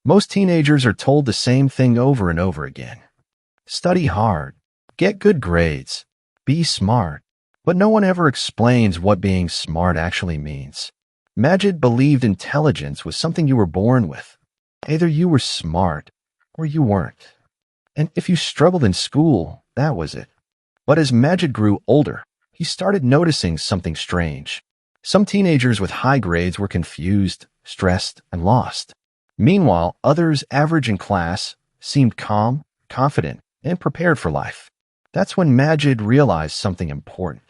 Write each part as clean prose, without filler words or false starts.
Most teenagers are told the same thing over and over again. Study hard, get good grades, be smart, but no one ever explains what being smart actually means. Majid believed intelligence was something you were born with. Either you were smart or you weren't. And if you struggled in school, that was it. But as Majid grew older, he started noticing something strange. Some teenagers with high grades were confused, stressed, and lost. Meanwhile, others, average in class, seemed calm, confident, and prepared for life. That's when Majid realized something important.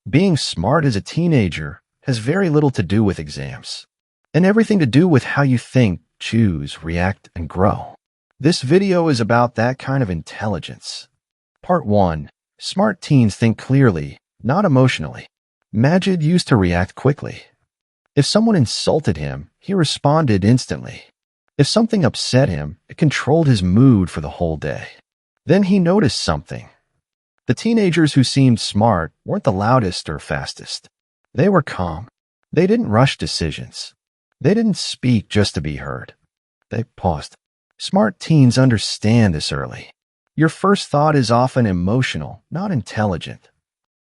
Being smart as a teenager has very little to do with exams, and everything to do with how you think, choose, react, and grow. This video is about that kind of intelligence. Part 1. Smart teens think clearly, not emotionally. Majid used to react quickly. If someone insulted him, he responded instantly. If something upset him, it controlled his mood for the whole day. Then he noticed something. The teenagers who seemed smart weren't the loudest or fastest. They were calm. They didn't rush decisions. They didn't speak just to be heard. They paused. Smart teens understand this early. Your first thought is often emotional, not intelligent.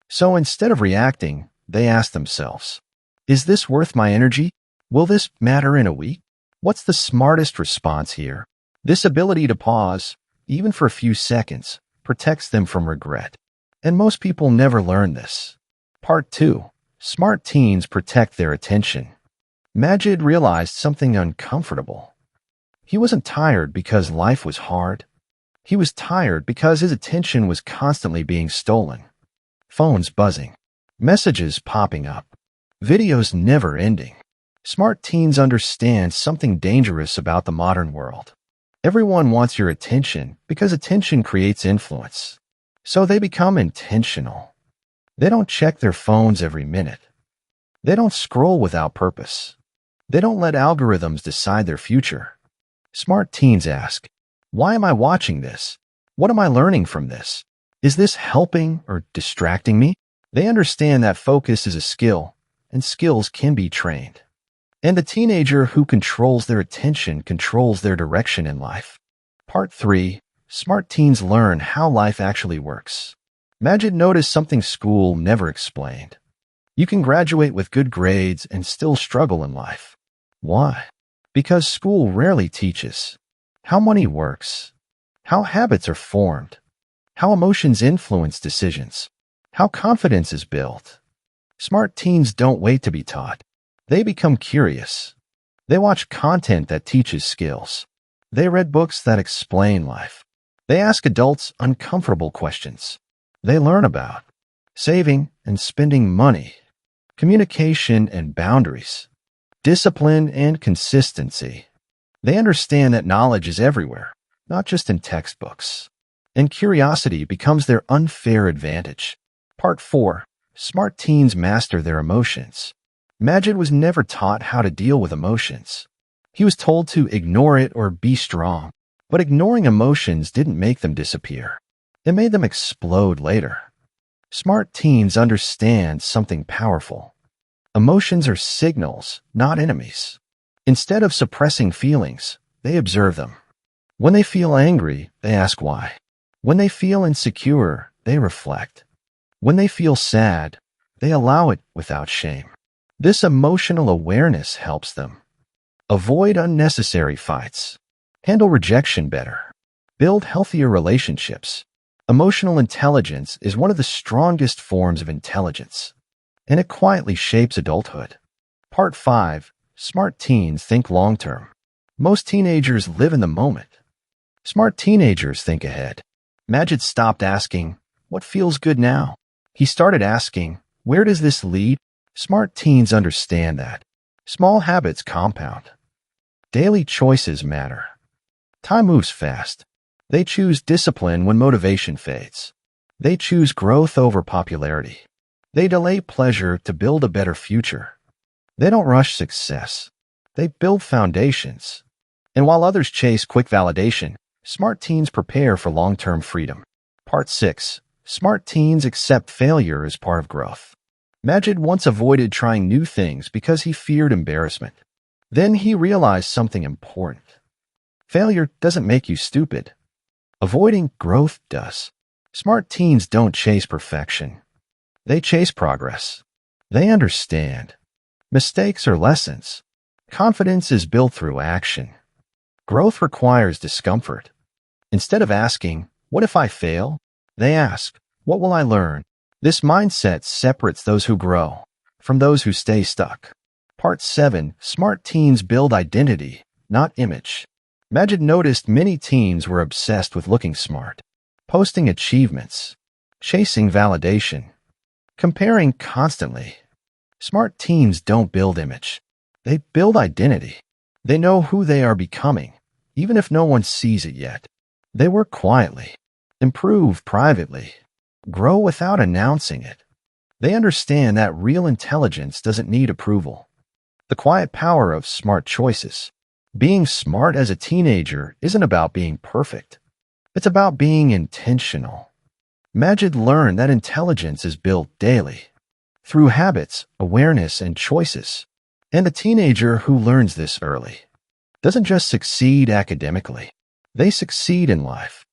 So instead of reacting, they ask themselves, is this worth my energy? Will this matter in a week? What's the smartest response here? This ability to pause, even for a few seconds, protects them from regret. And most people never learn this. Part 2. Smart teens protect their attention. Majid realized something uncomfortable. He wasn't tired because life was hard. He was tired because his attention was constantly being stolen. Phones buzzing, messages popping up, videos never ending. Smart teens understand something dangerous about the modern world. Everyone wants your attention because attention creates influence. So they become intentional. They don't check their phones every minute. They don't scroll without purpose. They don't let algorithms decide their future. Smart teens ask, why am I watching this? What am I learning from this? Is this helping or distracting me? They understand that focus is a skill, and skills can be trained. And the teenager who controls their attention controls their direction in life. Part 3. Smart teens learn how life actually works. Majid noticed something school never explained. You can graduate with good grades and still struggle in life. Why? Because school rarely teaches how money works, how habits are formed, how emotions influence decisions, how confidence is built. Smart teens don't wait to be taught. They become curious. They watch content that teaches skills. They read books that explain life. They ask adults uncomfortable questions. They learn about saving and spending money, communication and boundaries, discipline and consistency. They understand that knowledge is everywhere, not just in textbooks. And curiosity becomes their unfair advantage. Part 4. Smart teens master their emotions. Majid was never taught how to deal with emotions. He was told to ignore it or be strong. But ignoring emotions didn't make them disappear. It made them explode later. Smart teens understand something powerful. Emotions are signals, not enemies. Instead of suppressing feelings, they observe them. When they feel angry, they ask why. When they feel insecure, they reflect. When they feel sad, they allow it without shame. This emotional awareness helps them avoid unnecessary fights, handle rejection better, build healthier relationships. Emotional intelligence is one of the strongest forms of intelligence, and it quietly shapes adulthood. Part 5. Smart teens think long-term. Most teenagers live in the moment. Smart teenagers think ahead. Majid stopped asking, what feels good now? He started asking, where does this lead? Smart teens understand that. Small habits compound. Daily choices matter. Time moves fast. They choose discipline when motivation fades. They choose growth over popularity. They delay pleasure to build a better future. They don't rush success. They build foundations. And while others chase quick validation, smart teens prepare for long-term freedom. Part 6. Smart teens accept failure as part of growth. Majid once avoided trying new things because he feared embarrassment. Then he realized something important. Failure doesn't make you stupid. Avoiding growth does. Smart teens don't chase perfection. They chase progress. They understand. Mistakes are lessons. Confidence is built through action. Growth requires discomfort. Instead of asking, "What if I fail?" they ask, "What will I learn?" This mindset separates those who grow from those who stay stuck. Part 7. Smart teens build identity, not image. Majid noticed many teens were obsessed with looking smart, posting achievements, chasing validation, comparing constantly. Smart teens don't build image. They build identity. They know who they are becoming, even if no one sees it yet. They work quietly, improve privately, grow without announcing it. They understand that real intelligence doesn't need approval. The quiet power of smart choices. Being smart as a teenager isn't about being perfect. It's about being intentional. Majid learned that intelligence is built daily, through habits, awareness, and choices. And a teenager who learns this early doesn't just succeed academically. They succeed in life.